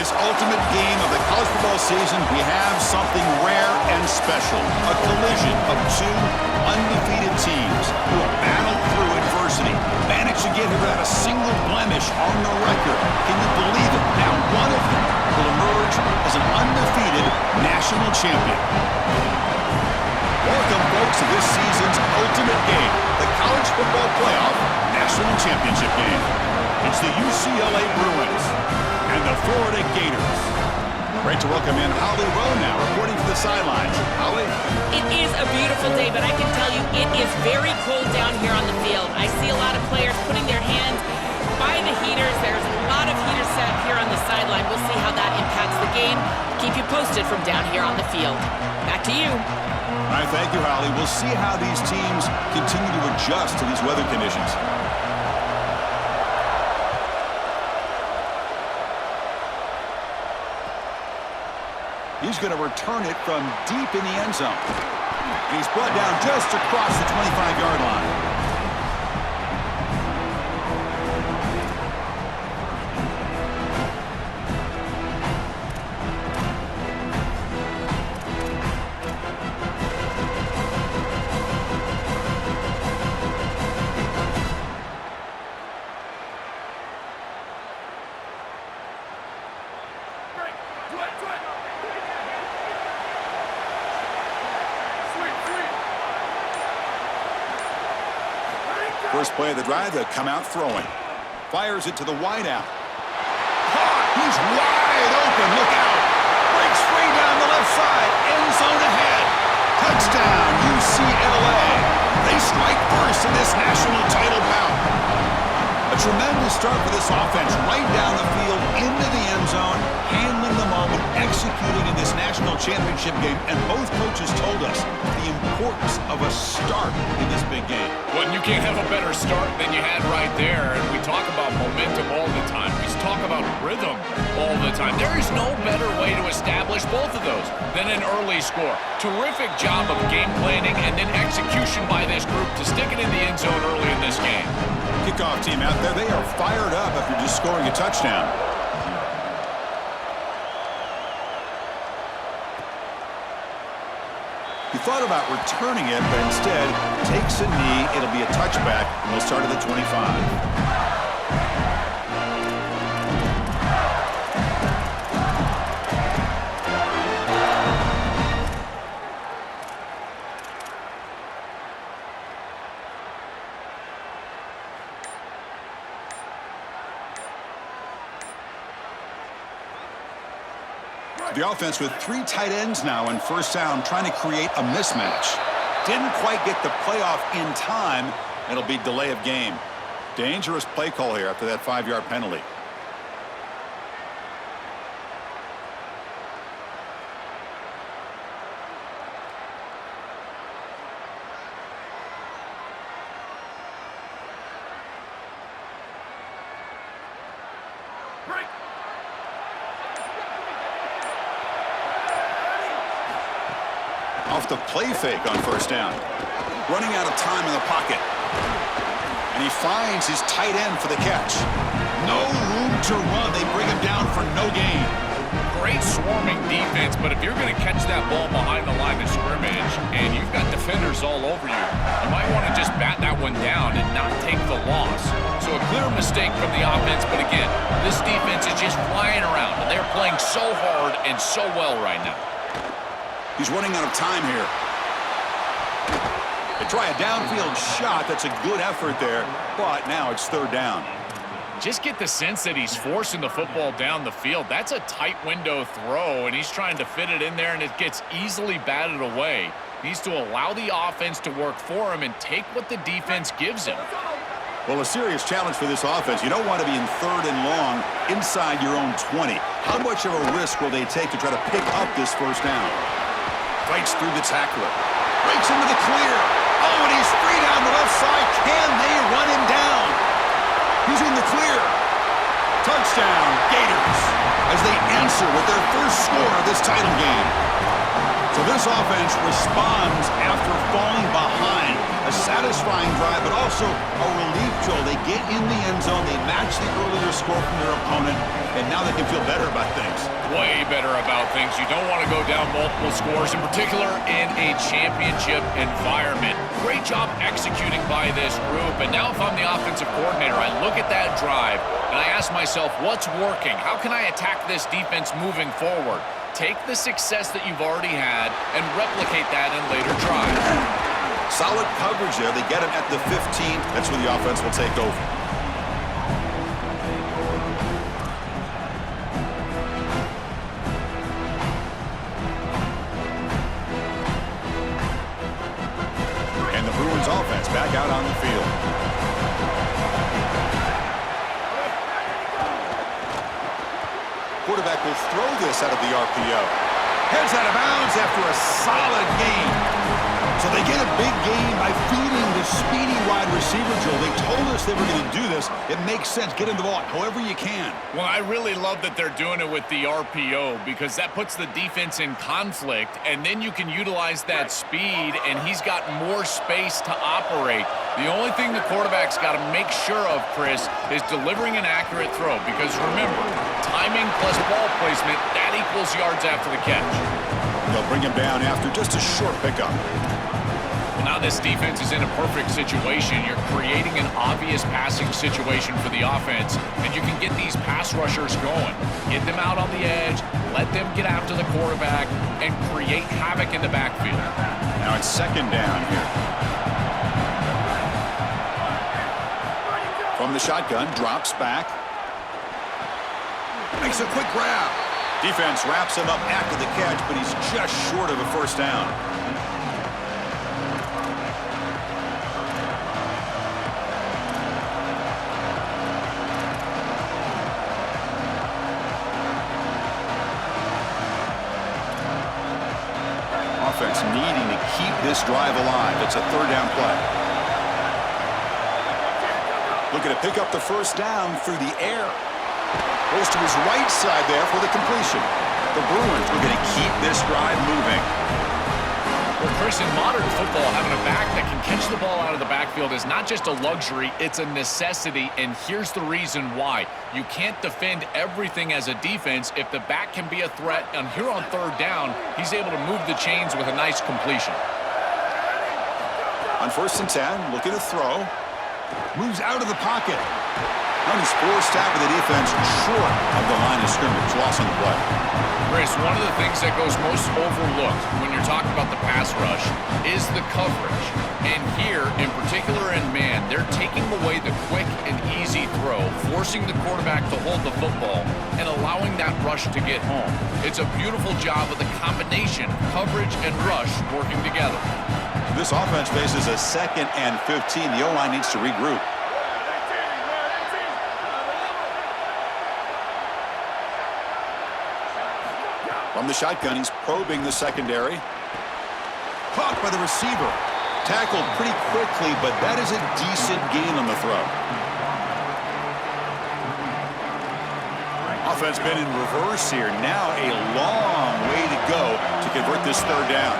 this ultimate game of the college football season, we have something rare and special. A collision of two undefeated teams who have battled through adversity, managed to get here without a single blemish on the record. Can you believe it? Now one of them will emerge as an undefeated national champion. Welcome, folks, to this season's ultimate game, the College Football Playoff National Championship game. It's the UCLA Bruins and the Florida Gators. Great to welcome in Holly Rowe now, reporting from the sidelines. Holly? It is a beautiful day, but I can tell you it is very cold down here on the field. I see a lot of players putting their hands by the heaters. There's a lot of heaters set up here on the sideline. We'll see how that impacts the game. Keep you posted from down here on the field. Back to you. All right, thank you, Holly. We'll see how these teams continue to adjust to these weather conditions. He's going to return it from deep in the end zone. And he's brought down just across the 25-yard line. First play of the drive, they'll come out throwing. Fires it to the wideout. He's wide open. Look out. Breaks free down the left side. End zone ahead. Touchdown, UCLA. They strike first in this national title bout. A tremendous start for this offense. Right down the field, into the end zone, handling the moment, executing in this national championship game. And both coaches told us the importance of a start in this big game. Well, you can't have a better start than you had right there. And we talk about momentum all the time. We talk about rhythm all the time. There is no better way to establish both of those than an early score. Terrific job of game planning and then execution by this group to stick it in the end zone early in this game. Kickoff team out there, they are fired up after just scoring a touchdown. He thought about returning it, but instead takes a knee. It'll be a touchback, and they'll start at the 25. The offense with three tight ends now in first down, trying to create a mismatch. Didn't quite get the playoff in time. It'll be delay of game. Dangerous play call here after that 5-yard penalty. Off the play fake on first down. Running out of time in the pocket. And he finds his tight end for the catch. No room to run. They bring him down for no gain. Great swarming defense, but if you're going to catch that ball behind the line of scrimmage and you've got defenders all over you, you might want to just bat that one down and not take the loss. So a clear mistake from the offense, but again, this defense is just flying around, and they're playing so hard and so well right now. He's running out of time here. They try a downfield shot. That's a good effort there, but now it's third down. Just get the sense that he's forcing the football down the field. That's a tight window throw, and he's trying to fit it in there, and it gets easily batted away. He needs to allow the offense to work for him and take what the defense gives him. Well, a serious challenge for this offense. You don't want to be in third and long inside your own 20. How much of a risk will they take to try to pick up this first down? Fights through the tackler. Breaks into the clear. Oh, and he's free down the left side. Can they run him down? He's in the clear. Touchdown, Gators, as they answer with their first score of this title game. So this offense responds after falling behind. A A satisfying drive, but also a relief, Joel. They get in the end zone, they match the earlier score from their opponent, and now they can feel better about things. Way better about things. You don't want to go down multiple scores, in particular in a championship environment. Great job executing by this group. And now if I'm the offensive coordinator, I look at that drive and I ask myself, what's working? How can I attack this defense moving forward? Take the success that you've already had and replicate that in later drives. Solid coverage there. They get him at the 15. That's where the offense will take over. And the Bruins offense back out on the field. Quarterback will throw this out of the RPO. Heads out of bounds after a solid game. So they get a big gain by feeding the speedy wide receiver, Joel. They told us they were going to do this. It makes sense. Get him the ball however you can. Well, I really love that they're doing it with the RPO because that puts the defense in conflict, and then you can utilize that speed, and he's got more space to operate. The only thing the quarterback's got to make sure of, Chris, is delivering an accurate throw because, remember, timing plus ball placement, that equals yards after the catch. They'll bring him down after just a short pickup. Well, now this defense is in a perfect situation. You're creating an obvious passing situation for the offense, and you can get these pass rushers going. Get them out on the edge, let them get after the quarterback, and create havoc in the backfield. Now it's second down here. From the shotgun, drops back. Makes a quick grab. Defense wraps him up after the catch, but he's just short of a first down. Offense needing to keep this drive alive. It's a third down play. Looking to pick up the first down through the air. Goes to his right side there for the completion. The Bruins are going to keep this drive moving. Well, Chris, in modern football, having a back that can catch the ball out of the backfield is not just a luxury, it's a necessity, and here's the reason why. You can't defend everything as a defense if the back can be a threat, and here on third down, he's able to move the chains with a nice completion. On 1st and 10, looking to throw. Moves out of the pocket. Now he's forced out with the defense short of the line of scrimmage. Loss on the play. Chris, one of the things that goes most overlooked when you're talking about the pass rush is the coverage. And here, in particular in man, they're taking away the quick and easy throw, forcing the quarterback to hold the football and allowing that rush to get home. It's a beautiful job of the combination, coverage and rush working together. This offense faces a 2nd and 15. The O-line needs to regroup. From the shotgun, he's probing the secondary. Caught by the receiver. Tackled pretty quickly, but that is a decent gain on the throw. Offense been in reverse here. Now a long way to go to convert this third down.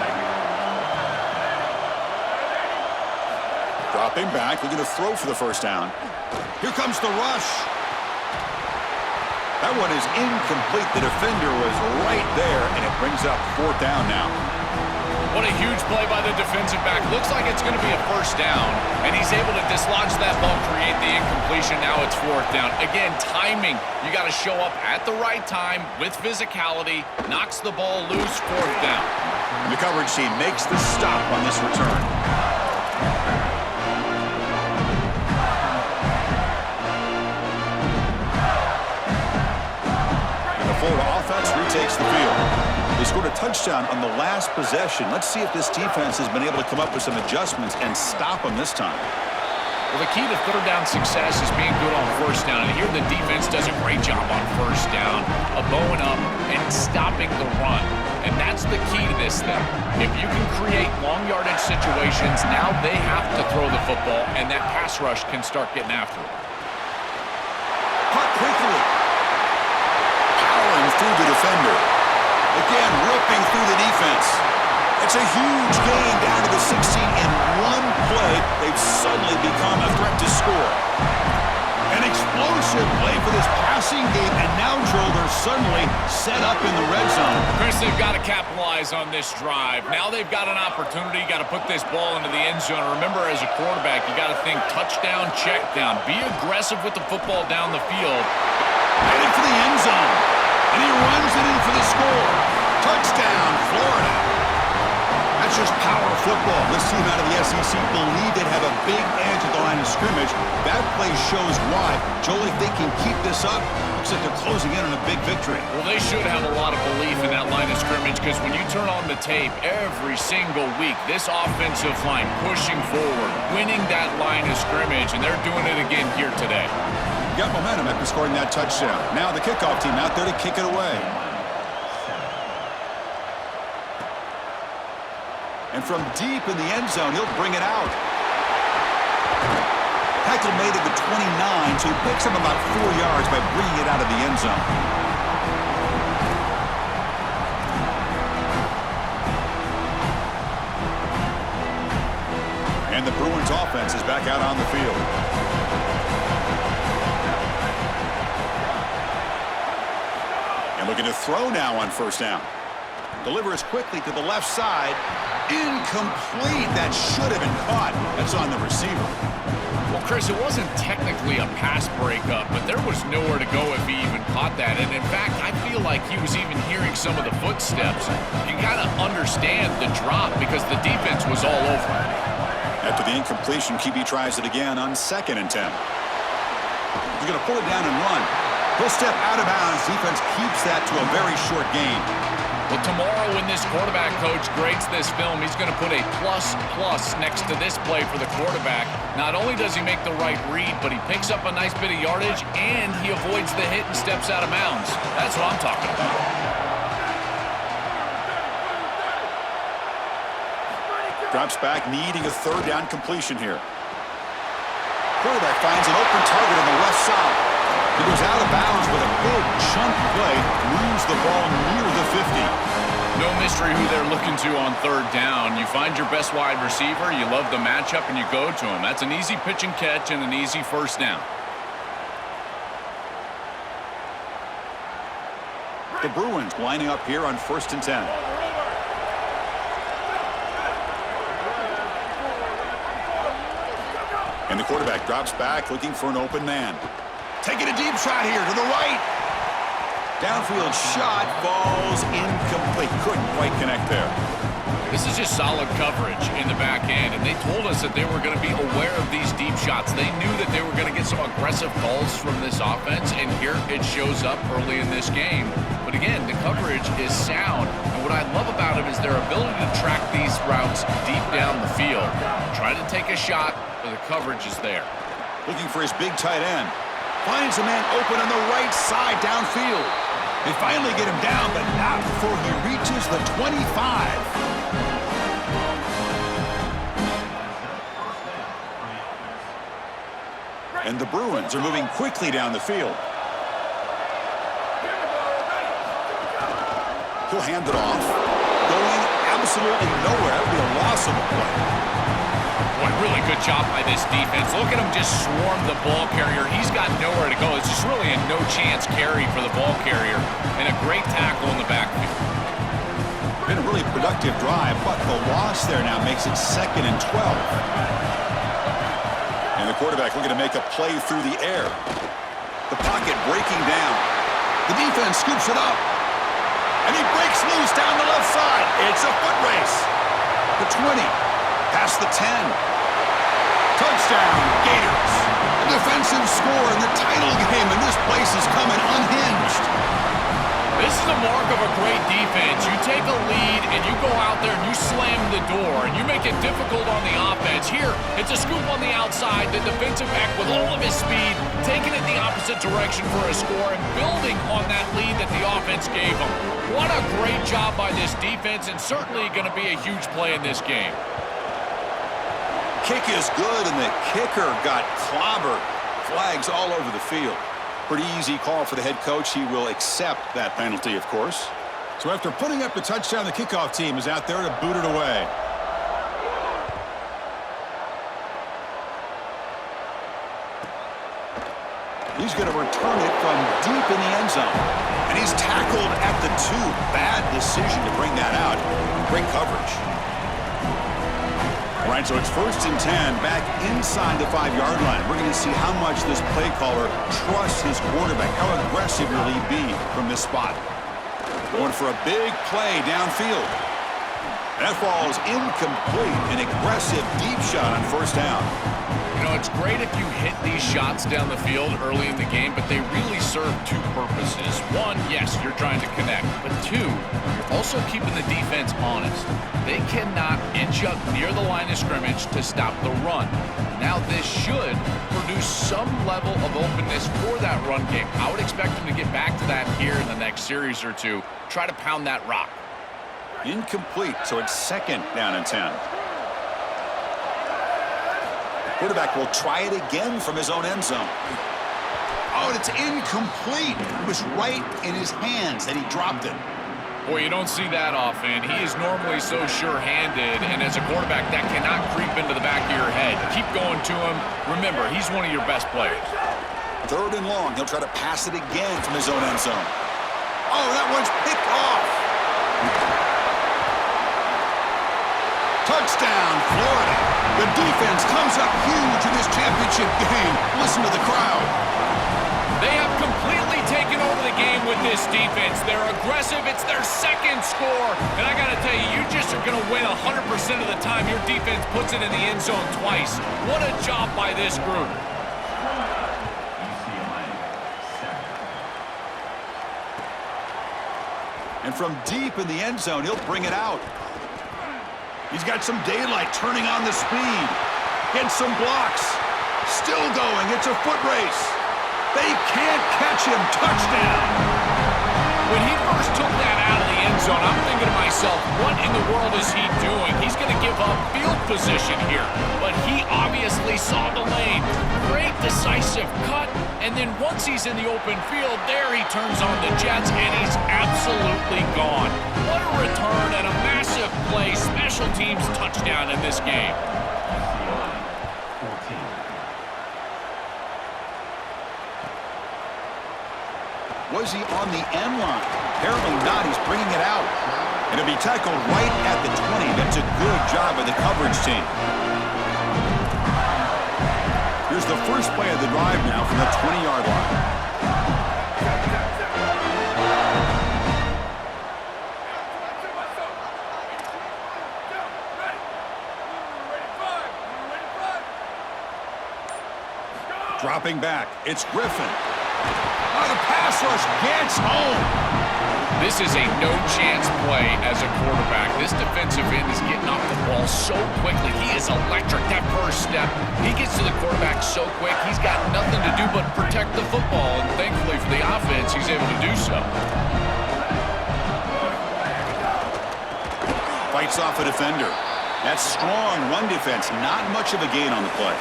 Dropping back, looking to throw for the first down. Here comes the rush. That one is incomplete. The defender was right there, and it brings up 4th down now. What a huge play by the defensive back. Looks like it's going to be a first down, and he's able to dislodge that ball, create the incompletion. Now it's 4th down. Again, timing. You got to show up at the right time with physicality, knocks the ball loose, 4th down. And the coverage team makes the stop on this return. Florida offense retakes the field. They scored a touchdown on the last possession. Let's see if this defense has been able to come up with some adjustments and stop them this time. Well, the key to third down success is being good on first down. And here the defense does a great job on first down, of bowing up and stopping the run. And that's the key to this thing. If you can create long yardage situations, now they have to throw the football, and that pass rush can start getting after it. Caught quickly. Through the defender. Again, ripping through the defense. It's a huge gain down to the 16 in one play. They've suddenly become a threat to score. An explosive play for this passing game, and now, Joel, they're suddenly set up in the red zone. Chris, they've got to capitalize on this drive. Now they've got an opportunity. You got to put this ball into the end zone. Remember, as a quarterback, you got to think touchdown, check down. Be aggressive with the football down the field. Headed for the end zone, and he runs it in for the score. Touchdown, Florida. That's just power football. This team out of the SEC believe they'd have a big edge at the line of scrimmage. That play shows why. Joel, if they can keep this up, looks like they're closing in on a big victory. Well, they should have a lot of belief in that line of scrimmage because when you turn on the tape every single week, this offensive line pushing forward, winning that line of scrimmage, and they're doing it again here today. Got momentum after scoring that touchdown. Now the kickoff team out there to kick it away. And from deep in the end zone, he'll bring it out. Tackle made at the 29, so he picks up about 4 yards by bringing it out of the end zone. And the Bruins offense is back out on the field. And looking to throw now on first down. Delivers quickly to the left side. Incomplete. That should have been caught. That's on the receiver. Well, Chris, it wasn't technically a pass breakup, but there was nowhere to go if he even caught that. And, in fact, I feel like he was even hearing some of the footsteps. You got to understand the drop because the defense was all over him. After the incompletion, QB tries it again on 2nd and 10. He's going to pull it down and run. He'll step out of bounds. Defense keeps that to a very short gain. Well, tomorrow when this quarterback coach grades this film, he's going to put a plus next to this play for the quarterback. Not only does he make the right read, but he picks up a nice bit of yardage, and he avoids the hit and steps out of bounds. That's what I'm talking about. Drops back, needing a 3rd down completion here. Quarterback finds an open target on the left side. He goes out of bounds with a big chunk play, moves the ball near the 50. No mystery who they're looking to on 3rd down. You find your best wide receiver, you love the matchup, and you go to him. That's an easy pitch and catch and an easy first down. The Bruins lining up here on 1st and 10. And the quarterback drops back, looking for an open man. Taking a deep shot here to the right. Downfield shot falls incomplete. Couldn't quite connect there. This is just solid coverage in the back end, and they told us that they were going to be aware of these deep shots. They knew that they were going to get some aggressive calls from this offense, and here it shows up early in this game. But again, the coverage is sound, and what I love about it is their ability to track these routes deep down the field. Try to take a shot, but the coverage is there. Looking for his big tight end. Finds a man open on the right side downfield. They finally get him down, but not before he reaches the 25. And the Bruins are moving quickly down the field. He'll hand it off. Going absolutely nowhere. That would be a loss of a play. Boy, really good job by this defense. Look at him just swarm the ball carrier. He's got nowhere to go. It's just really a no-chance carry for the ball carrier, and a great tackle in the backfield. Been a really productive drive, but the loss there now makes it 2nd and 12. And the quarterback looking to make a play through the air. The pocket breaking down. The defense scoops it up. And he breaks loose down the left side. It's a foot race. The 20. Past the 10. Touchdown, Gators. A defensive score in the title game, and this place is coming unhinged. This is the mark of a great defense. You take a lead, and you go out there, and you slam the door, and you make it difficult on the offense. Here, it's a scoop on the outside. The defensive back, with all of his speed, taking it the opposite direction for a score and building on that lead that the offense gave him. What a great job by this defense, and certainly going to be a huge play in this game. Kick is good, and the kicker got clobbered. Flags all over the field. Pretty easy call for the head coach. He will accept that penalty, of course. So after putting up the touchdown, the kickoff team is out there to boot it away. He's going to return it from deep in the end zone. And he's tackled at the 2. Bad decision to bring that out. Great coverage. All right, so it's 1st and 10 back inside the 5-yard line. We're going to see how much this play caller trusts his quarterback. How aggressive will he be from this spot? Going for a big play downfield. That ball is incomplete. An aggressive deep shot on 1st down. You know, it's great if you hit these shots down the field early in the game, but they really serve 2 purposes. 1, yes, you're trying to connect. But 2, you're also keeping the defense honest. They cannot inch up near the line of scrimmage to stop the run. Now, this should produce some level of openness for that run game. I would expect them to get back to that here in the next series or 2. Try to pound that rock. Incomplete, so it's 2nd down and 10. Quarterback will try it again from his own end zone. Oh, and it's incomplete. It was right in his hands, and he dropped it. Boy, you don't see that often. He is normally so sure-handed, and as a quarterback, that cannot creep into the back of your head. Keep going to him. Remember, he's one of your best players. 3rd and long. He'll try to pass it again from his own end zone. Oh, that one's picked off. Touchdown, Florida. The defense comes up huge in this championship game. Listen to the crowd. They have completely taken over the game with this defense. They're aggressive. It's their 2nd score. And I got to tell you, you just are going to win 100% of the time your defense puts it in the end zone twice. What a job by this group. And from deep in the end zone, he'll bring it out. He's got some daylight, turning on the speed. Gets some blocks. Still going. It's a foot race. They can't catch him. Touchdown. When he first took that out of the end zone, I'm thinking to myself, what in the world is he doing? He's going to give up field position here. But he obviously saw the lane. Great decisive cut. And then once he's in the open field, there he turns on the jets, and he's absolutely gone. What a return and a massive play. Special teams touchdown in this game. Was he on the end line? Apparently not. He's bringing it out. And it'll be tackled right at the 20. That's a good job by the coverage team. Here's the first play of the drive now from the 20-yard line. Dropping back. It's Griffin. Oh, the pass rush gets home. This is a no-chance play as a quarterback. This defensive end is getting off the ball so quickly. He is electric. That first step, he gets to the quarterback so quick, he's got nothing to do but protect the football. And thankfully for the offense, he's able to do so. Fights off a defender. That's strong run defense. Not much of a gain on the play.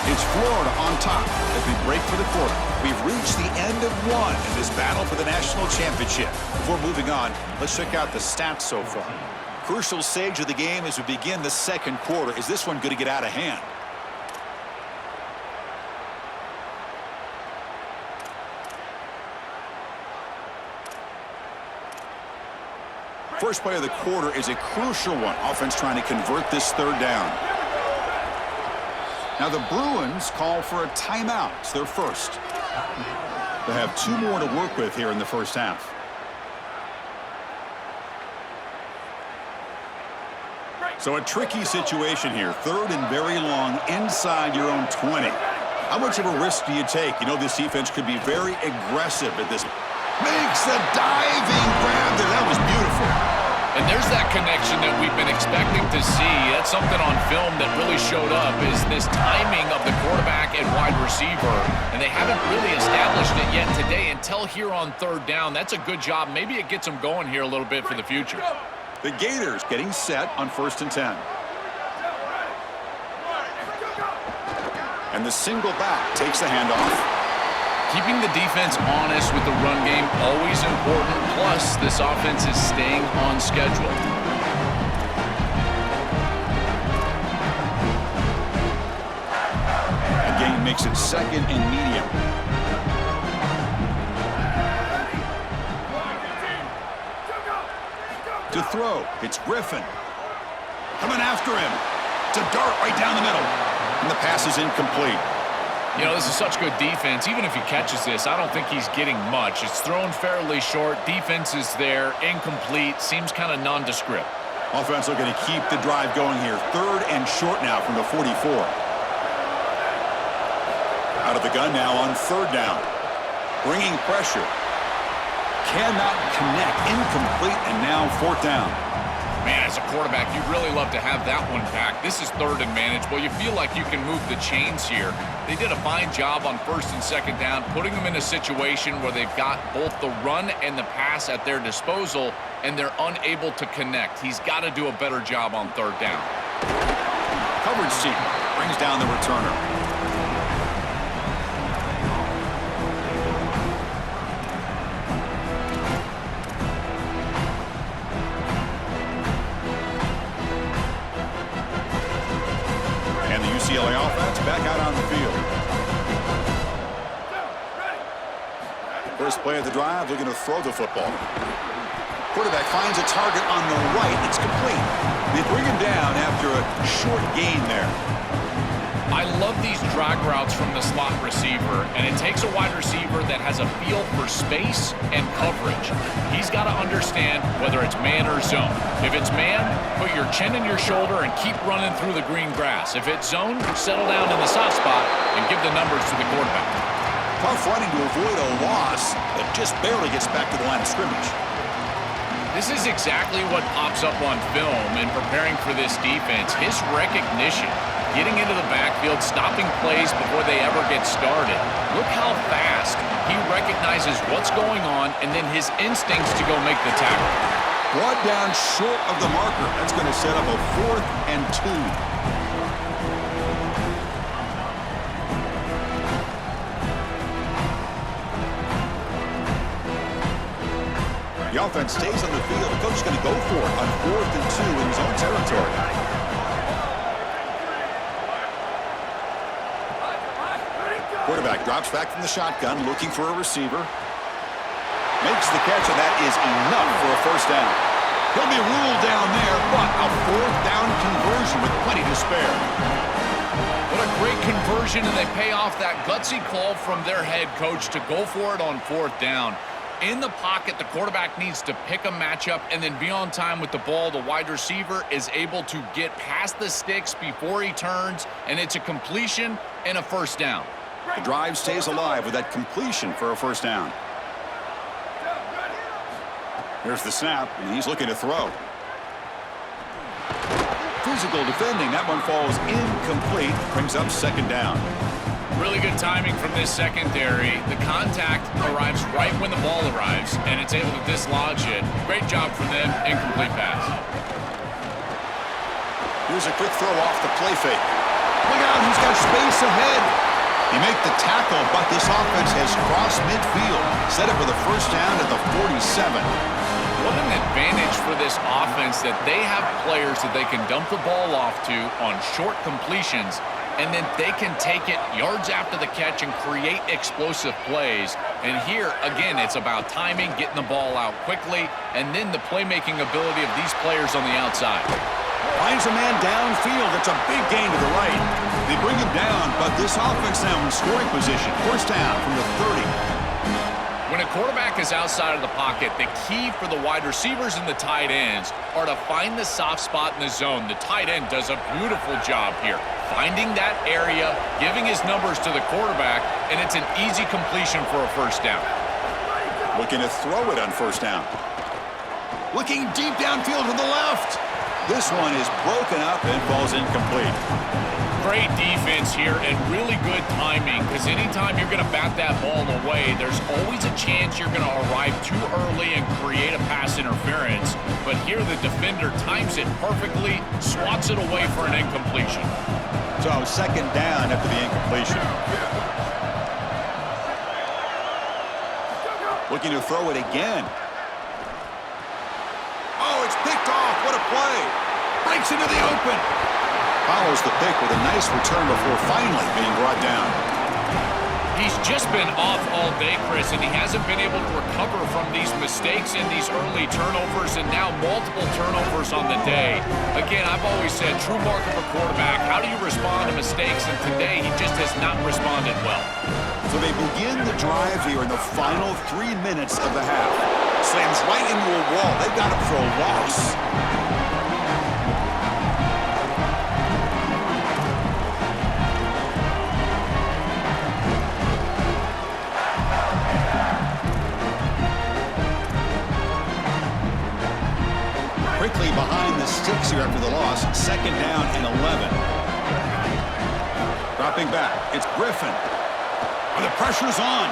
It's Florida on top as we break for the quarter. We've reached the end of 1 in this battle for the national championship. Before moving on, let's check out the stats so far. Crucial stage of the game as we begin the 2nd quarter. Is this one going to get out of hand? First play of the quarter is a crucial one. Offense trying to convert this 3rd down. Now the Bruins call for a timeout. It's their first. They have 2 more to work with here in the first half. So a tricky situation here. 3rd and very long inside your own 20. How much of a risk do you take? You know this defense could be very aggressive at this. Makes the diving grab there. That was beautiful. And there's that connection that we've been expecting to see. That's something on film that really showed up, is this timing of the quarterback and wide receiver. And they haven't really established it yet today until here on 3rd down. That's a good job. Maybe it gets them going here a little bit for the future. The Gators getting set on 1st and 10. And the single back takes the handoff. Keeping the defense honest with the run game, always important. Plus, this offense is staying on schedule. The game makes it 2nd and medium. To throw, it's Griffin. Coming after him. It's a dart right down the middle. And the pass is incomplete. You know, this is such good defense. Even if he catches this, I don't think he's getting much. It's thrown fairly short. Defense is there. Incomplete. Seems kind of nondescript. Offense looking to keep the drive going here. 3rd and short now from the 44. Out of the gun now on 3rd down. Bringing pressure. Cannot connect. Incomplete, and now 4th down. Man, as a quarterback, you'd really love to have that one back. This is 3rd and manageable. You feel like you can move the chains here. They did a fine job on 1st and 2nd down, putting them in a situation where they've got both the run and the pass at their disposal, and they're unable to connect. He's got to do a better job on 3rd down. Coverage seam brings down the returner. UCLA offense back out on the field. First play of the drive, looking to throw the football. Quarterback finds a target on the right. It's complete. They bring him down after a short gain there. I love these drag routes from the slot receiver, and it takes a wide receiver that has a feel for space and coverage. He's got to understand whether it's man or zone. If it's man, put your chin in your shoulder and keep running through the green grass. If it's zone, settle down in the soft spot and give the numbers to the quarterback. Tough running to avoid a loss, but just barely gets back to the line of scrimmage. This is exactly what pops up on film in preparing for this defense. His recognition, getting into the backfield, stopping plays before they ever get started. Look how fast he recognizes what's going on and then his instincts to go make the tackle. Brought down short of the marker. That's going to set up a 4th and 2. The offense stays on the field. The coach is going to go for it on 4th and 2 in his own territory. Quarterback drops back from the shotgun, looking for a receiver. Makes the catch, and that is enough for a 1st down. He'll be ruled down there, but a 4th down conversion with plenty to spare. What a great conversion, and they pay off that gutsy call from their head coach to go for it on 4th down. In the pocket, the quarterback needs to pick a matchup and then be on time with the ball. The wide receiver is able to get past the sticks before he turns, and it's a completion and a 1st down. The drive stays alive with that completion for a 1st down. Here's the snap, and he's looking to throw. Physical defending. That one falls incomplete. Brings up 2nd down. Really good timing from this secondary. The contact arrives right when the ball arrives, and it's able to dislodge it. Great job from them. Incomplete pass. Here's a quick throw off the play fake. Look out, he's got space ahead. He make the tackle, but this offense has crossed midfield. Set up with a 1st down at the 47. What an advantage for this offense that they have players that they can dump the ball off to on short completions, and then they can take it yards after the catch and create explosive plays. And here, again, it's about timing, getting the ball out quickly, and then the playmaking ability of these players on the outside. Finds a man downfield. It's a big gain to the right. They bring him down, but this offense now in scoring position. 1st down from the 30. When a quarterback is outside of the pocket, the key for the wide receivers and the tight ends are to find the soft spot in the zone. The tight end does a beautiful job here, finding that area, giving his numbers to the quarterback, and it's an easy completion for a 1st down. Looking to throw it on 1st down. Looking deep downfield to the left. This one is broken up and falls incomplete. Great defense here and really good timing, because anytime you're going to bat that ball away, there's always a chance you're going to arrive too early and create a pass interference. But here the defender times it perfectly, swats it away for an incompletion. So 2nd down after the incompletion. Looking to throw it again. Oh, it's picked off. What a play. Breaks into the open. Follows the pick with a nice return before finally being brought down. He's just been off all day, Chris, and he hasn't been able to recover from these mistakes in these early turnovers and now multiple turnovers on the day. Again, I've always said, true mark of a quarterback, how do you respond to mistakes? And today, he just has not responded well. So they begin the drive here in the final 3 minutes of the half. Slams right into a wall. They've got him for a loss. Quickly behind the sticks here after the loss. 2nd down and 11. Dropping back. It's Griffin. Oh, the pressure's on.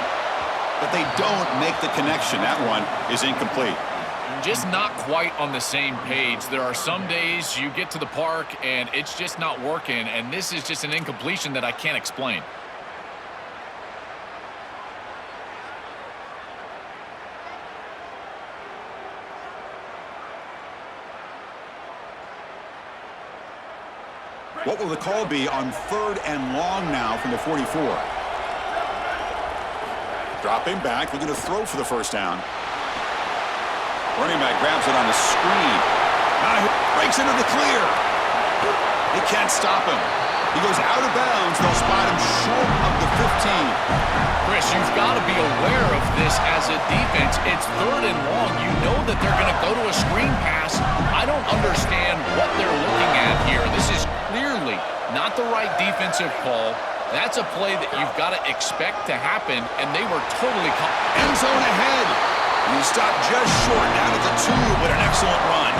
But they don't make the connection. That one is incomplete. Just not quite on the same page. There are some days you get to the park and it's just not working. And this is just an incompletion that I can't explain. What will the call be on 3rd and long now from the 44? Dropping back, looking to throw for the 1st down. Running back grabs it on the screen. Now he breaks into the clear. They can't stop him. He goes out of bounds. They'll spot him short of the 15. Chris, you've got to be aware of this as a defense. It's 3rd and long. You know that they're going to go to a screen pass. I don't understand what they're looking at here. This is clearly not the right defensive call. That's a play that you've got to expect to happen, and they were totally caught. End zone ahead. And he stopped just short down at the 2, but an excellent run.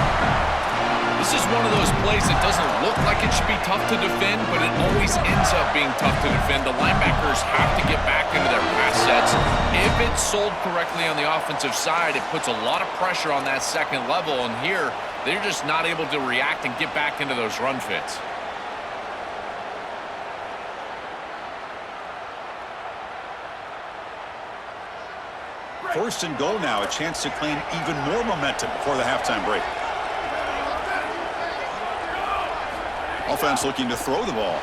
This is one of those plays that doesn't look like it should be tough to defend, but it always ends up being tough to defend. The linebackers have to get back into their pass sets. If it's sold correctly on the offensive side, it puts a lot of pressure on that 2nd level, and here they're just not able to react and get back into those run fits. First and goal now, a chance to claim even more momentum before the halftime break. Offense looking to throw the ball.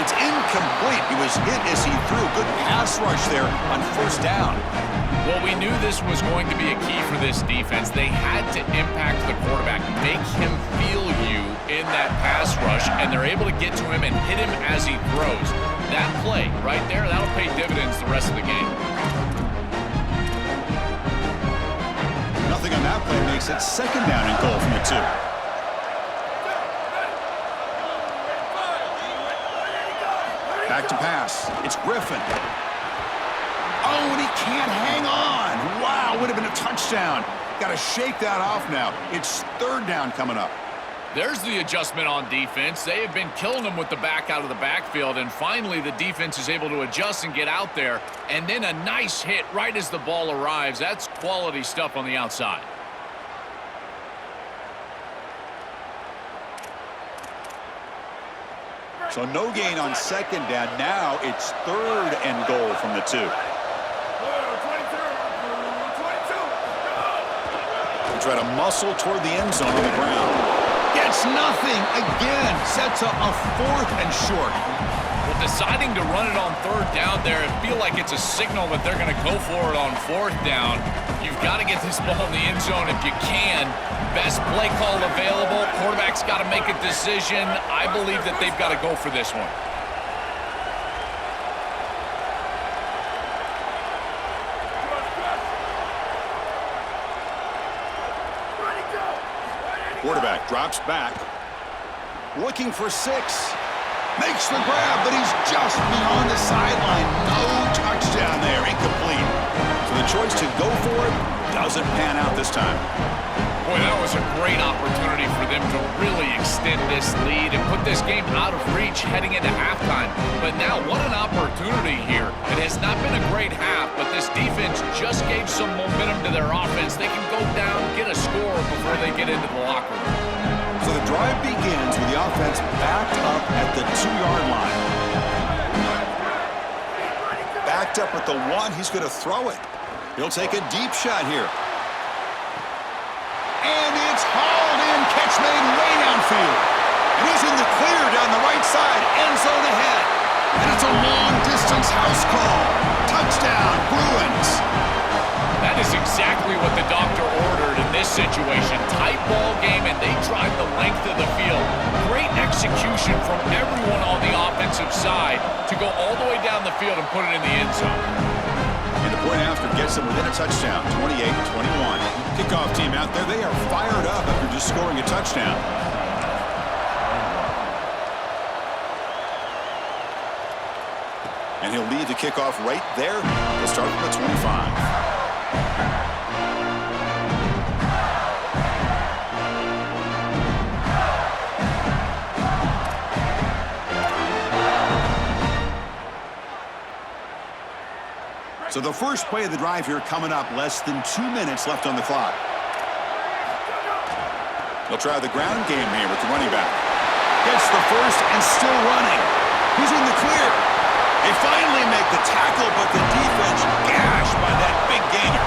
It's incomplete. He was hit as he threw. Good pass rush there on 1st down. Well, we knew this was going to be a key for this defense. They had to impact the quarterback, make him feel you in that pass rush, and they're able to get to him and hit him as he throws. That play right there, that'll pay dividends the rest of the game. Nothing on that play makes it 2nd down and goal from the 2. Back to pass. It's Griffin. Oh, and he can't hang on. Wow, would have been a touchdown. Got to shake that off now. It's 3rd down coming up. There's the adjustment on defense. They have been killing them with the back out of the backfield, and finally the defense is able to adjust and get out there, and then a nice hit right as the ball arrives. That's quality stuff on the outside. So no gain on 2nd down. Now it's 3rd and goal from the 2. They try to muscle toward the end zone on the ground. Gets nothing again. Sets up a 4th and short. Well, deciding to run it on 3rd down there, I feel like it's a signal that they're going to go for it on 4th down. You've got to get this ball in the end zone if you can. Best play call available. Quarterback's got to make a decision. I believe that they've got to go for this one. Quarterback drops back. Looking for 6. Makes the grab, but he's just beyond the sideline. No touchdown there. Incomplete. So the choice to go for it doesn't pan out this time. Boy, that was a great opportunity for them to really extend this lead and put this game out of reach heading into halftime. But now, what an opportunity here. It has not been a great half, but this defense just gave some momentum to their offense. They can go down, get a score before they get into the locker room. So the drive begins with the offense backed up at the 2-yard line. Backed up at the 1, he's going to throw it. He'll take a deep shot here. And it's hauled in. Catch made way downfield. And he's in the clear down the right side. End zone ahead. And it's a long-distance house call. Touchdown, Bruins. That is exactly what the doctor ordered in this situation. Tight ball game, and they drive the length of the field. Great execution from everyone on the offensive side to go all the way down the field and put it in the end zone. And the point after gets them within a touchdown, 28-21. Kickoff team out there, they are fired up after just scoring a touchdown. And he'll lead the kickoff right there. They'll start from the 25. So the first play of the drive here coming up, less than 2 minutes left on the clock. They'll try the ground game here with the running back. Gets the first and still running. He's in the clear. They finally make the tackle, but the defense gashed by that big gainer.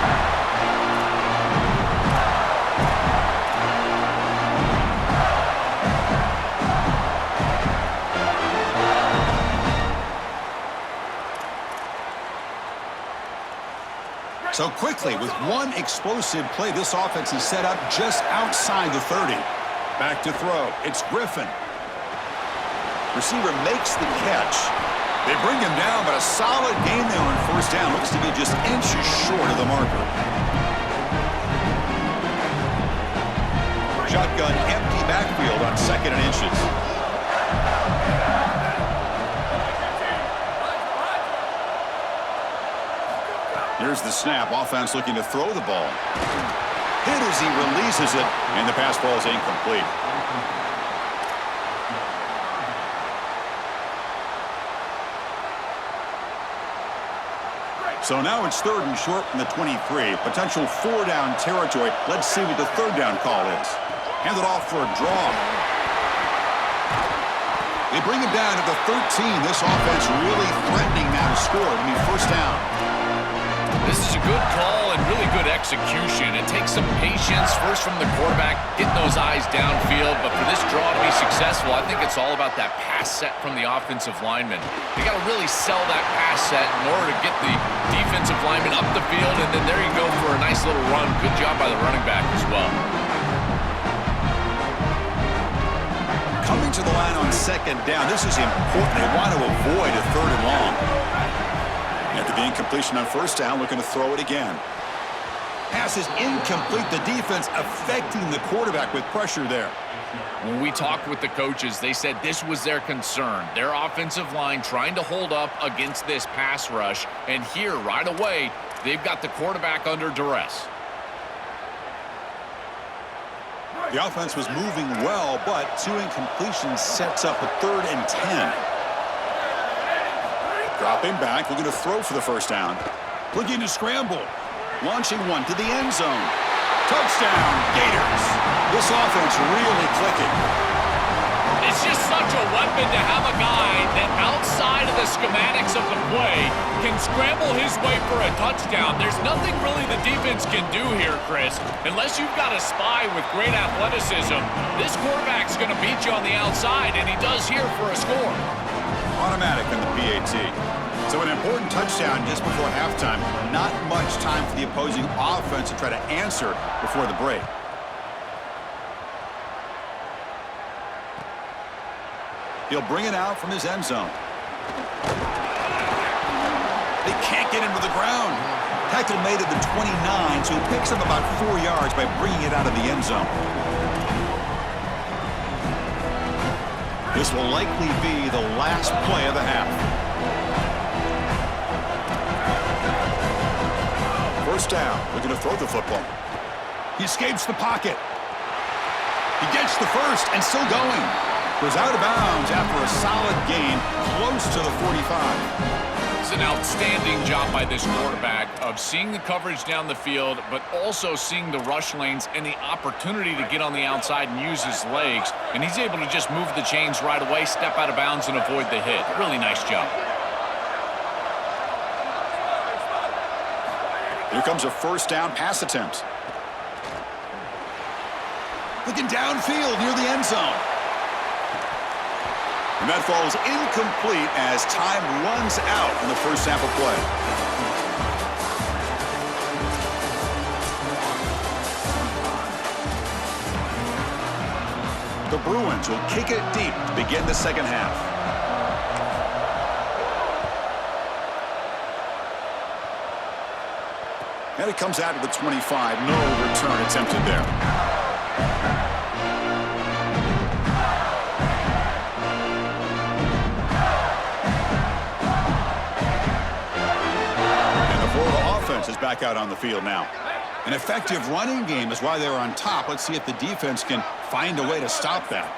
So quickly, with one explosive play, this offense is set up just outside the 30. Back to throw. It's Griffin. Receiver makes the catch. They bring him down, but a solid gain there on first down. Looks to be just inches short of the marker. Shotgun empty backfield on 2nd and inches. Here's the snap. Offense looking to throw the ball. Hit as he releases it, and the pass ball is incomplete. So now it's 3rd and short from the 23. Potential 4-down territory. Let's see what the 3rd down call is. Handed off for a draw. They bring him down to the 13. This offense really threatening now to score. It'll be first down. This is a good call and really good execution. It takes some patience, first from the quarterback, getting those eyes downfield. But for this draw to be successful, I think it's all about that pass set from the offensive lineman. You got to really sell that pass set in order to get the defensive lineman up the field, and then there you go for a nice little run. Good job by the running back as well. Coming to the line on 2nd down, this is important. They want to avoid a 3rd and long. After the incompletion on first down, looking to throw it again. Pass is incomplete. The defense affecting the quarterback with pressure there. When we talked with the coaches, they said this was their concern. Their offensive line trying to hold up against this pass rush. And here, right away, they've got the quarterback under duress. The offense was moving well, but 2 incompletions sets up a 3rd and 10. Dropping back, looking to throw for the first down. Looking to scramble. Launching one to the end zone. Touchdown, Gators. This offense really clicking. It's just such a weapon to have a guy that outside of the schematics of the play can scramble his way for a touchdown. There's nothing really the defense can do here, Chris. Unless you've got a spy with great athleticism, this quarterback's going to beat you on the outside, and he does here for a score. Automatic on the PAT. So an important touchdown just before halftime. Not much time for the opposing offense to try to answer before the break. He'll bring it out from his end zone. They can't get him to the ground. Tackle made at the 29, so he picks up about 4 yards by bringing it out of the end zone. This will likely be the last play of the half. First down, looking to throw the football. He escapes the pocket. He gets the first and still going. Goes out of bounds after a solid gain close to the 45. It's an outstanding job by this quarterback of seeing the coverage down the field, but also seeing the rush lanes and the opportunity to get on the outside and use his legs. And he's able to just move the chains right away, step out of bounds, and avoid the hit. Really nice job. Here comes a first down pass attempt. Looking downfield near the end zone. And that falls incomplete as time runs out in the first half of play. The Bruins will kick it deep to begin the second half. And it comes out of the 25. No return attempted there. Is back out on the field now. An effective running game is why they're on top. Let's see if the defense can find a way to stop that.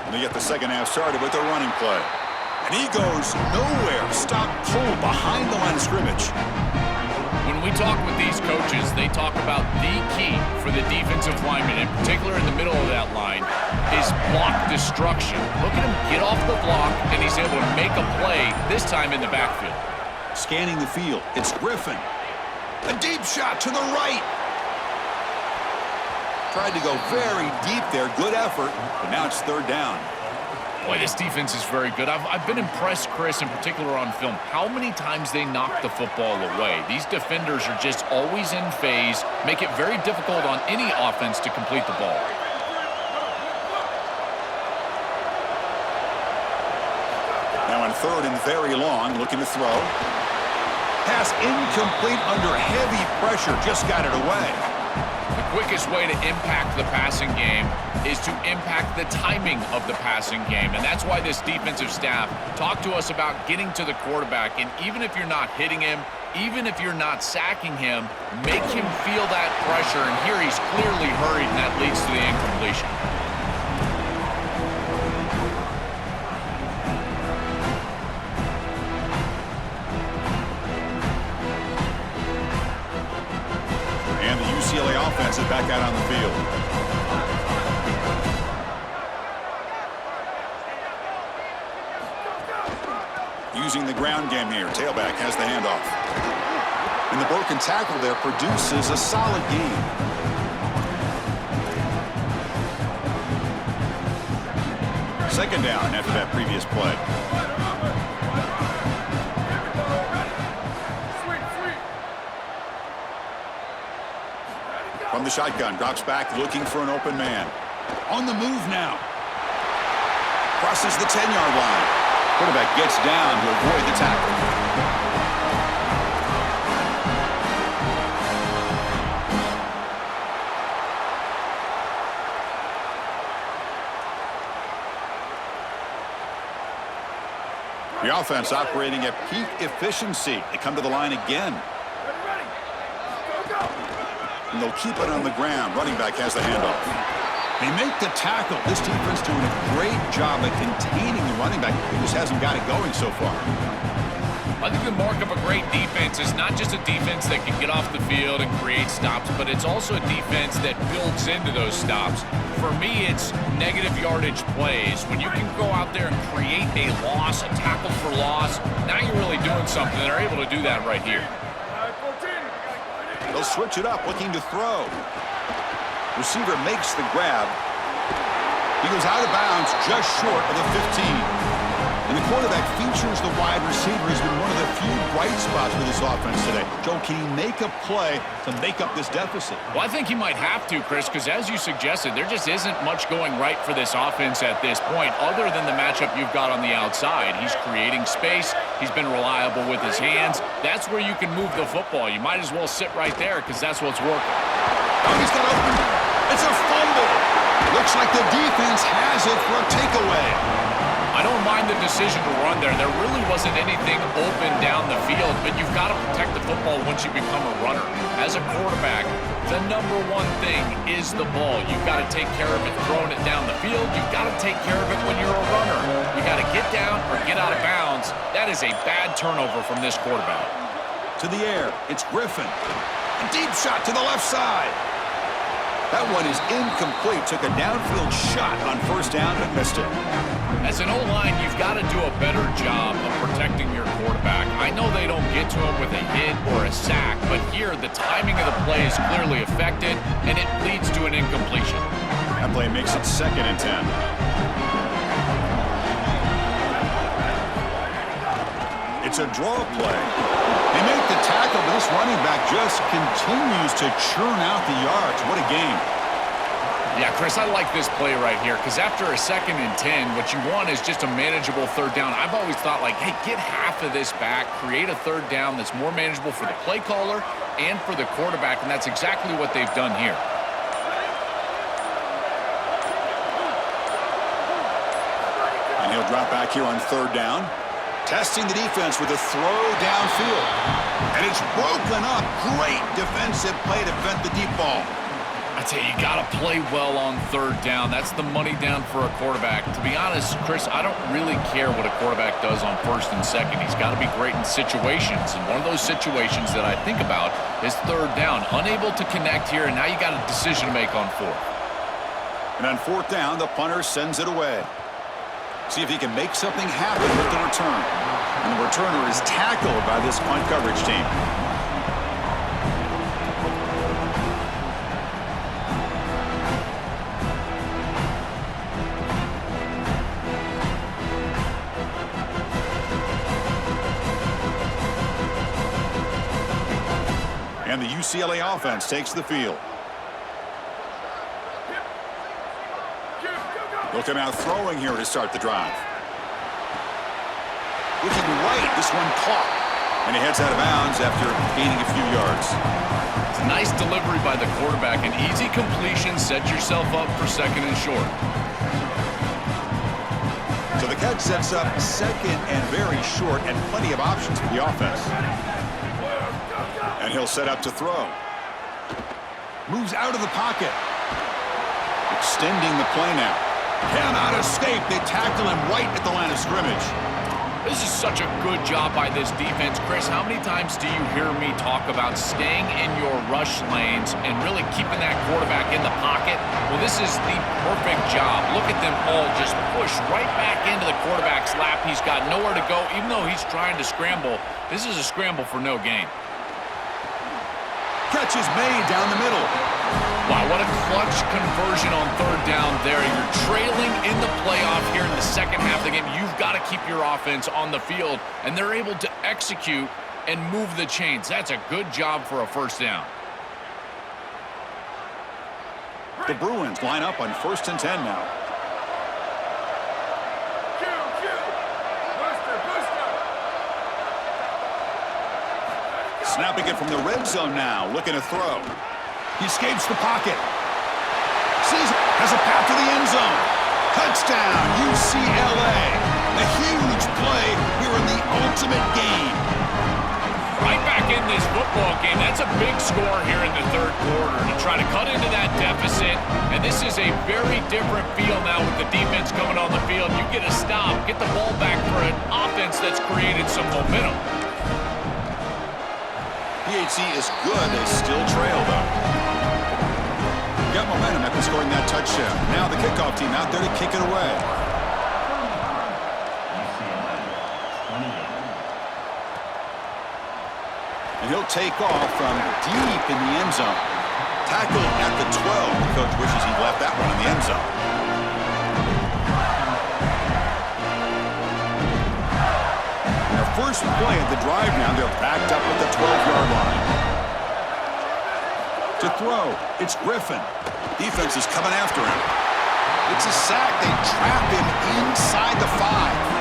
And they get the second half started with their running play. And he goes nowhere. Stop cold behind the line of scrimmage. When we talk with these coaches, they talk about the key for the defensive lineman, in particular in the middle of that line, is block destruction. Look at him get off the block, and he's able to make a play, this time in the backfield. Scanning the field, it's Griffin. A deep shot to the right. Tried to go very deep there. Good effort, but now it's third down. Boy, this defense is very good. I've been impressed, Chris, in particular on film, how many times they knock the football away. These defenders are just always in phase, make it very difficult on any offense to complete the ball. Now on third and very long, looking to throw. Pass incomplete under heavy pressure, just got it away. The quickest way to impact the passing game is to impact the timing of the passing game, and that's why this defensive staff talked to us about getting to the quarterback, and even if you're not hitting him, even if you're not sacking him, make him feel that pressure, and here he's clearly hurried, and that leads to the incompletion. And the UCLA offense is back out on the field. Using the ground game here. Tailback has the handoff. And the broken tackle there produces a solid gain. Second down after that previous play. From the shotgun, drops back looking for an open man. On the move now. Crosses the 10-yard line. Quarterback gets down to avoid the tackle. The offense operating at peak efficiency. They come to the line again. And they'll keep it on the ground. Running back has the handoff. They make the tackle. This defense doing a great job at containing the running back. He just hasn't got it going so far. I think the mark of a great defense is not just a defense that can get off the field and create stops, but it's also a defense that builds into those stops. For me, it's negative yardage plays. When you can go out there and create a loss, a tackle for loss, now you're really doing something. They're able to do that right here. They'll switch it up, looking to throw. Receiver makes the grab. He goes out of bounds just short of the 15. And the quarterback features the wide receiver. Has been one of the few bright spots for this offense today. Joe, can he make a play to make up this deficit? Well, I think he might have to, Chris, because as you suggested, there just isn't much going right for this offense at this point, other than the matchup you've got on the outside. He's creating space. He's been reliable with his hands. That's where you can move the football. You might as well sit right there because that's what's working. Oh, he's got open. It's a fumble. Looks like the defense has it for a takeaway. I don't mind the decision to run there. There really wasn't anything open down the field, but you've got to protect the football once you become a runner. As a quarterback, the number one thing is the ball. You've got to take care of it throwing it down the field. You've got to take care of it when you're a runner. You got to get down or get out of bounds. That is a bad turnover from this quarterback. To the air, it's Griffin. A deep shot to the left side. That one is incomplete. Took a downfield shot on first down but missed it. As an O-line, you've got to do a better job of protecting your quarterback. I know they don't get to him with a hit or a sack, but here the timing of the play is clearly affected, and it leads to an incompletion. That play makes it 2nd and 10. It's a draw play. They make the tackle, but this running back just continues to churn out the yards. What a game. Yeah, Chris, I like this play right here because after a 2nd and 10, what you want is just a manageable 3rd down. I've always thought, like, hey, get half of this back, create a 3rd down that's more manageable for the play caller and for the quarterback, and that's exactly what they've done here. And he'll drop back here on 3rd down. Testing the defense with a throw downfield. And it's broken up. Great defensive play to prevent the deep ball. I tell you, you got to play well on 3rd down. That's the money down for a quarterback. To be honest, Chris, I don't really care what a quarterback does on 1st and 2nd. He's got to be great in situations. And one of those situations that I think about is 3rd down. Unable to connect here, and now you got a decision to make on 4th. And on 4th down, the punter sends it away. See if he can make something happen with the return. And the returner is tackled by this punt coverage team. And the UCLA offense takes the field. They'll come out throwing here to start the drive. Looking right, this one caught. And he heads out of bounds after gaining a few yards. It's a nice delivery by the quarterback. An easy completion. Set yourself up for 2nd and short. So the catch sets up 2nd and very short and plenty of options for the offense. And he'll set up to throw. Moves out of the pocket. Extending the play now. Cannot escape. They tackle him right at the line of scrimmage. This is such a good job by this defense. Chris, how many times do you hear me talk about staying in your rush lanes and really keeping that quarterback in the pocket? Well, this is the perfect job. Look at them all just push right back into the quarterback's lap. He's got nowhere to go. Even though he's trying to scramble, this is a scramble for no gain. Catch is made down the middle. Wow, what a clutch conversion on 3rd down there. You're trailing in the playoff here in the 2nd half of the game. You've got to keep your offense on the field, and they're able to execute and move the chains. That's a good job for a 1st down. The Bruins line up on 1st and 10 now. Snapping it from the red zone now, looking to throw. He escapes the pocket. Sees it, has a path to the end zone. Touchdown, UCLA. A huge play here in the ultimate game. Right back in this football game. That's a big score here in the 3rd quarter to try to cut into that deficit. And this is a very different feel now with the defense coming on the field. You get a stop, get the ball back for an offense that's created some momentum. PHC is good. They still trail, though. Got momentum after scoring that touchdown. Now the kickoff team out there to kick it away. And he'll take off from deep in the end zone. Tackled at the 12. The coach wishes he'd left that one in the end zone. First play of the drive now, they're backed up at the 12-yard line. To throw, it's Griffin. Defense is coming after him. It's a sack. They trap him inside the 5.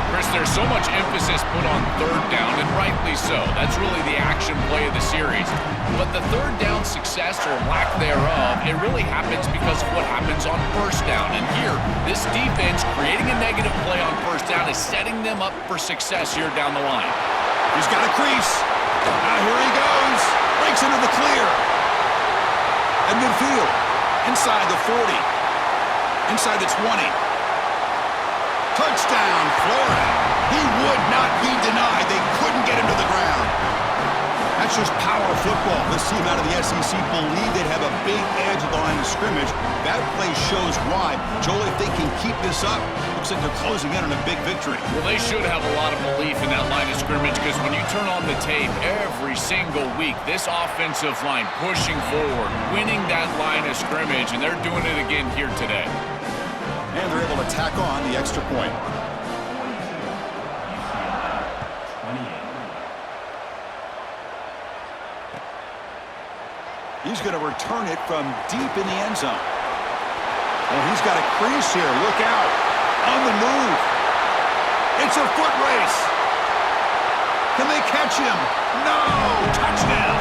Chris, there's so much emphasis put on 3rd down, and rightly so. That's really the action play of the series. But the 3rd down success, or lack thereof, it really happens because of what happens on 1st down. And here, this defense creating a negative play on 1st down is setting them up for success here down the line. He's got a crease. Now here he goes. Breaks into the clear. At midfield. Inside the 40. Inside the 20. Touchdown, Florida. He would not be denied. They couldn't get him to the ground. That's just power football. This this team out of the SEC believe they'd have a big edge at the line of scrimmage. That play shows why. Joel, if they can keep this up, looks like they're closing in on a big victory. Well, they should have a lot of belief in that line of scrimmage because when you turn on the tape every single week, this offensive line pushing forward, winning that line of scrimmage, and they're doing it again here today. And they're able to tack on the extra point. He's going to return it from deep in the end zone. Oh, he's got a crease here. Look out. On the move. It's a foot race. Can they catch him? No! Touchdown!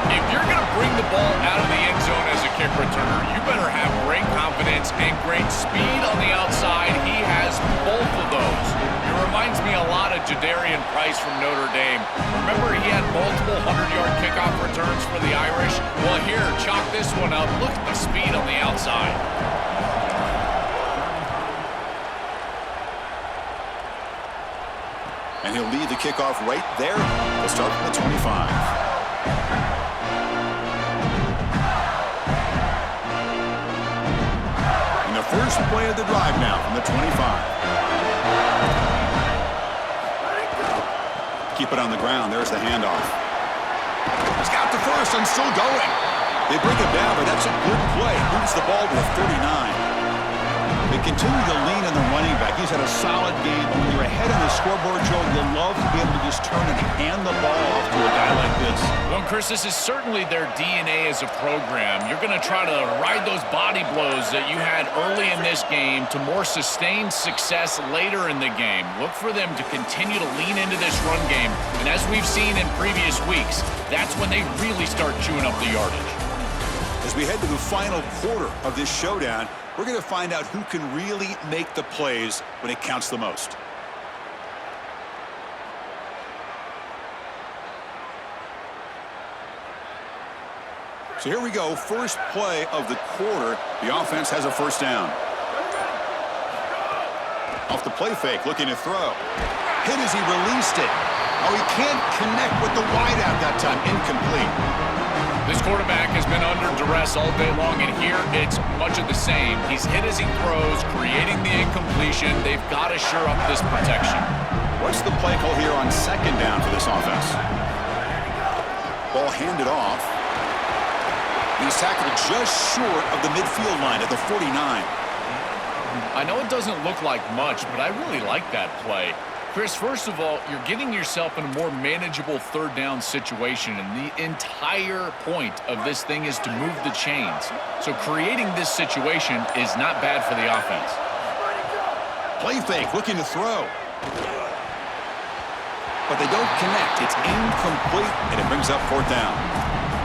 If you're going to bring the ball out of the end zone as a kick returner, you better have great confidence and great speed on the outside. He has both of those. It reminds me a lot of Jadarian Price from Notre Dame. Remember, he had multiple 100-yard kickoff returns for the Irish? Well, here, chalk this one up. Look at the speed on the outside. And he'll lead the kickoff right there. They'll start from the 25. First play of the drive now from the 25. Keep it on the ground. There's the handoff. He's got the first and still going. They bring him down, but that's a good play. Moves the ball to the 39. They continue to lean on the running back. He's had a solid game. But when you're ahead on the scoreboard, Joe, you'll love to be able to just turn and hand the ball off to a guy like this. Well, Chris, this is certainly their DNA as a program. You're going to try to ride those body blows that you had early in this game to more sustained success later in the game. Look for them to continue to lean into this run game. And as we've seen in previous weeks, that's when they really start chewing up the yardage. As we head to the final quarter of this showdown, we're going to find out who can really make the plays when it counts the most. So here we go. First play of the quarter. The offense has a first down. Off the play fake, looking to throw. Hit as he released it. Oh, he can't connect with the wideout that time. Incomplete. This quarterback has been under duress all day long, and here it's much of the same. He's hit as he throws, creating the incompletion. They've got to shore up this protection. What's the play call here on second down for this offense? Ball handed off. He's tackled just short of the midfield line at the 49. I know it doesn't look like much, but I really like that play. Chris, first of all, you're getting yourself in a more manageable third down situation, and the entire point of this thing is to move the chains. So creating this situation is not bad for the offense. Play fake, looking to throw. But they don't connect. It's incomplete, and it brings up fourth down.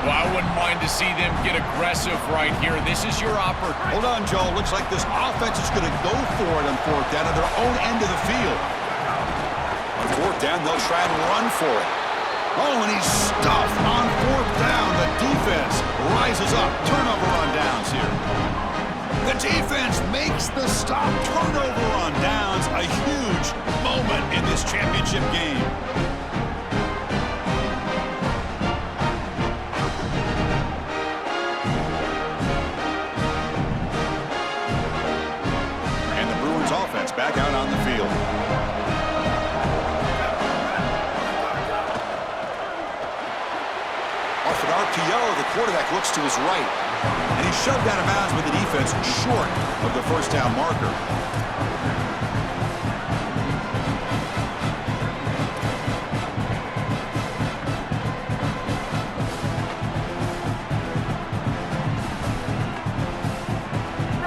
Well, I wouldn't mind to see them get aggressive right here. This is your opportunity. Hold on, Joe. Looks like this offense is going to go for it on fourth down at their own end of the field. On fourth down, they'll try and run for it. Oh, and he's stuffed on fourth down. The defense rises up. Turnover on downs here. The defense makes the stop. Turnover on downs. A huge moment in this championship game. And the Bruins offense back out on the field. Off an RPO, the quarterback looks to his right. And he's shoved out of bounds with the defense short of the first down marker.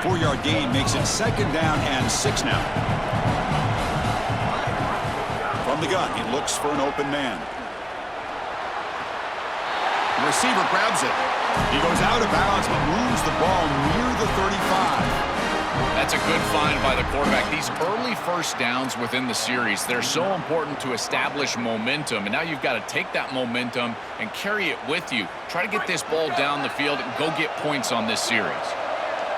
Four-yard gain makes it second down and 6 now. From the gun, he looks for an open man. The receiver grabs it. He goes out of bounds but moves the ball near the 35. That's a good find by the quarterback. These early first downs within the series, they're so important to establish momentum. And now you've got to take that momentum and carry it with you. Try to get this ball down the field and go get points on this series.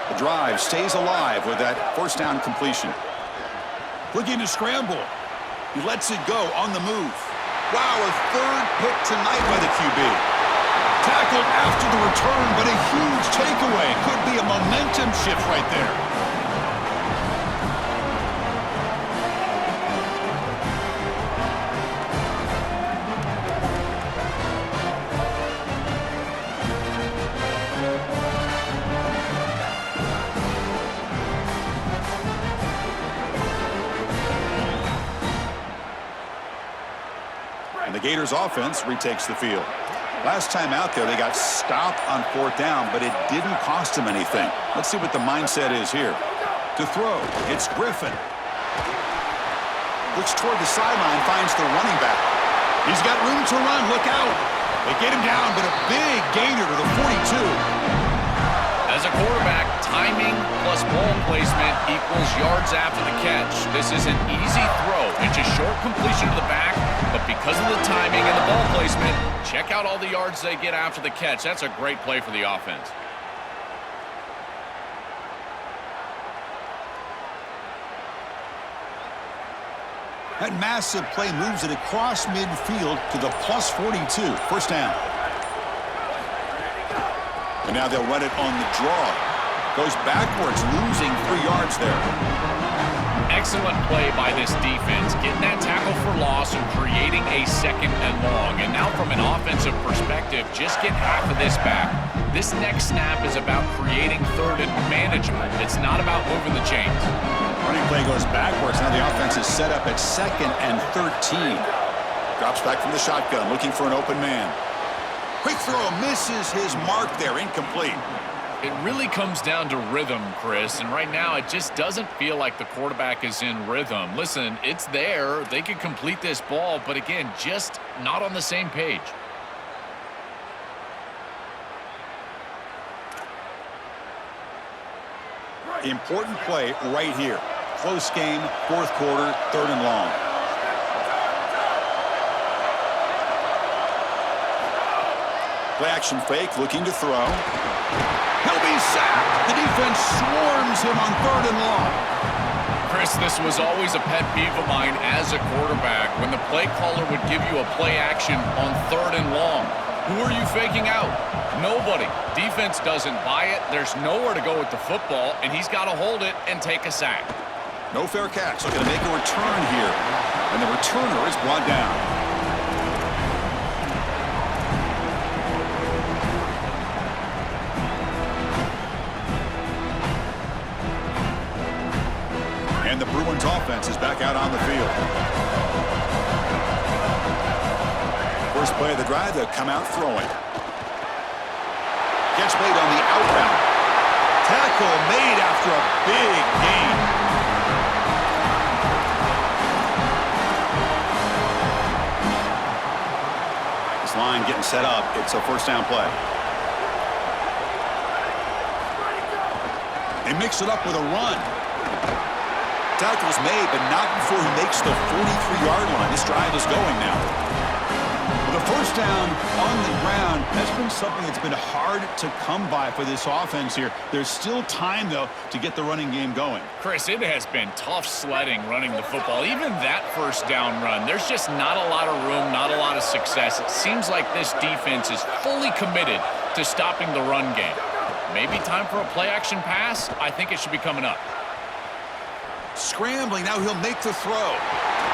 The drive stays alive with that first down completion. Looking to scramble. He lets it go on the move. Wow, a third pick tonight by the QB. Tackled after the return, but a huge takeaway. Could be a momentum shift right there. And the Gators offense retakes the field. Last time out there, they got stopped on 4th down, but it didn't cost them anything. Let's see what the mindset is here. To throw, it's Griffin. Looks toward the sideline, finds the running back. He's got room to run, look out. They get him down, but a big gainer to the 42. As a quarterback, timing plus ball placement equals yards after the catch. This is an easy throw. It's a short completion to the back, but because of the timing and the ball placement, check out all the yards they get after the catch. That's a great play for the offense. That massive play moves it across midfield to the plus 42. First down. And now they'll run it on the draw. Goes backwards, losing 3 yards there. Excellent play by this defense, getting that tackle for loss and creating a 2nd and long. And now from an offensive perspective, just get half of this back. This next snap is about creating 3rd and manageable. It's not about moving the chains. Running play goes backwards. Now the offense is set up at 2nd and 13. Drops back from the shotgun, looking for an open man. Quick throw, misses his mark there, incomplete. It really comes down to rhythm, Chris, and right now it just doesn't feel like the quarterback is in rhythm. Listen, it's there. They could complete this ball, but again, just not on the same page. Important play right here. Close game, 4th quarter, 3rd and long. Play action fake, looking to throw. He'll be sacked. The defense swarms him on 3rd and long. Chris, this was always a pet peeve of mine as a quarterback when the play caller would give you a play action on 3rd and long. Who are you faking out? Nobody. Defense doesn't buy it. There's nowhere to go with the football, and he's got to hold it and take a sack. No fair catch. Looking to make a return here. And the returner is brought down. And the Bruins offense is back out on the field. First play of the drive, they'll come out throwing. Catch made on the outbound. Tackle made after a big gain. This line getting set up. It's a first down play. They mix it up with a run. Tackle's made, but not before he makes the 43-yard line. This drive is going now. The first down on the ground has been something that's been hard to come by for this offense here. There's still time, though, to get the running game going. Chris, it has been tough sledding running the football. Even that first down run, there's just not a lot of room, not a lot of success. It seems like this defense is fully committed to stopping the run game. Maybe time for a play-action pass? I think it should be coming up. Scrambling, now he'll make the throw.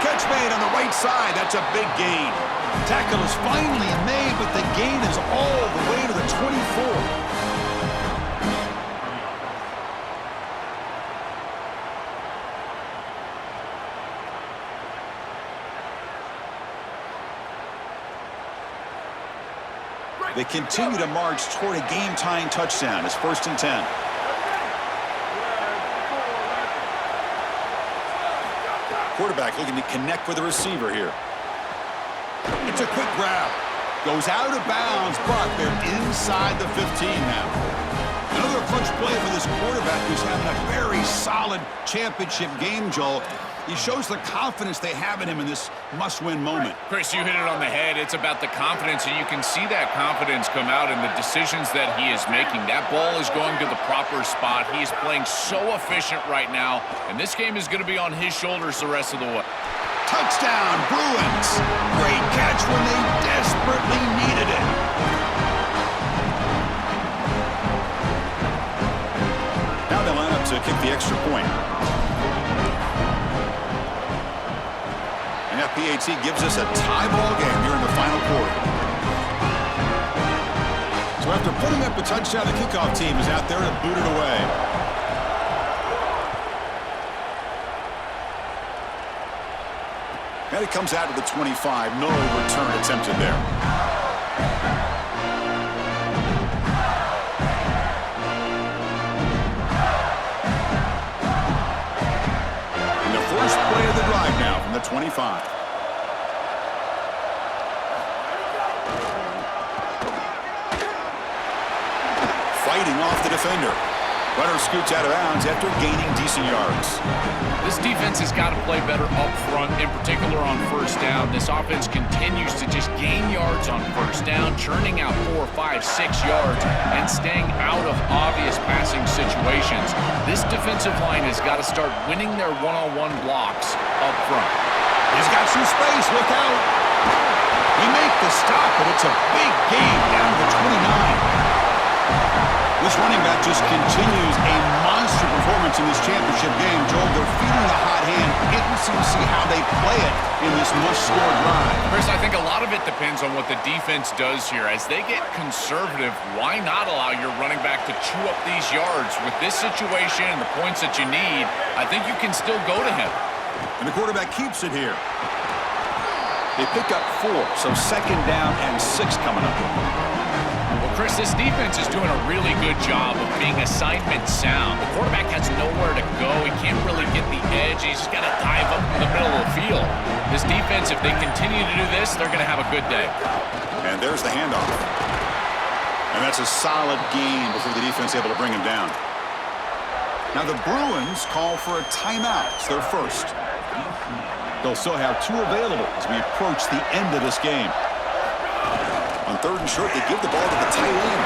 Catch made on the right side. That's a big gain. Tackle is finally made, but the gain is all the way to the 24. They continue to march toward a game-tying touchdown. It's 1st and 10. Quarterback looking to connect with the receiver here. It's a quick grab. Goes out of bounds, but they're inside the 15 now. Another clutch play for this quarterback who's having a very solid championship game, Joel. He shows the confidence they have in him in this must-win moment. Chris, you hit it on the head. It's about the confidence, and you can see that confidence come out in the decisions that he is making. That ball is going to the proper spot. He is playing so efficient right now, and this game is going to be on his shoulders the rest of the way. Touchdown, Bruins. Great catch when they desperately needed it. Ncaa gives us a tie ball game here in the final quarter. So after putting up a touchdown, the kickoff team is out there to boot it away. And it comes out to the 25. No return attempted there. And the first play of the drive now from the 25. Fighting off the defender. Runner scoots out of bounds after gaining decent yards. This defense has got to play better up front, in particular on first down. This offense continues to just gain yards on first down, churning out 4, 5, 6 yards, and staying out of obvious passing situations. This defensive line has got to start winning their one-on-one blocks up front. He's got some space. Look out. He makes the stop, but it's a big gain down to the 29. This running back just continues a monster performance in this championship game. Joel, they're feeding the hot hand. Interesting to see how they play it in this must-score drive. Chris, I think a lot of it depends on what the defense does here. As they get conservative, why not allow your running back to chew up these yards? With this situation and the points that you need, I think you can still go to him. And the quarterback keeps it here. They pick up 4, so second down and 6 coming up. Well, Chris, this defense is doing a really good job of being assignment sound. The quarterback has nowhere to go. He can't really get the edge. He's just got to dive up in the middle of the field. This defense, if they continue to do this, they're going to have a good day. And there's the handoff. And that's a solid gain before the defense is able to bring him down. Now the Bruins call for a timeout. It's their first. They'll still have 2 available as we approach the end of this game. On 3rd and short, they give the ball to the tight end.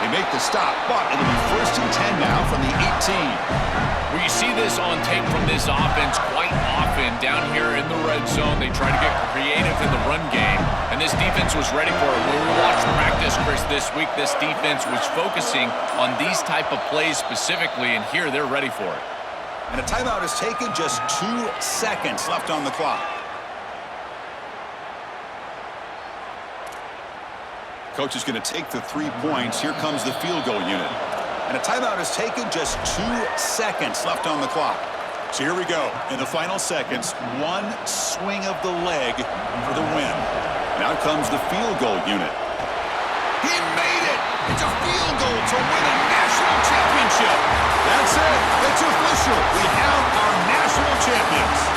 They make the stop, but it'll be 1st and 10 now from the 18. Well, you see this on tape from this offense quite often down here in the red zone. They try to get creative in the run game, and this defense was ready for it. When we watched practice, Chris, this week, this defense was focusing on these type of plays specifically, and here they're ready for it. And a timeout is taken, just 2 seconds left on the clock. Coach is going to take the 3 points. Here comes the field goal unit. And a timeout is taken, just 2 seconds left on the clock. So here we go. In the final seconds, 1 swing of the leg for the win. And out comes the field goal unit. He made it! It's a field goal to win a national championship. That's it. It's official. We have our national champions.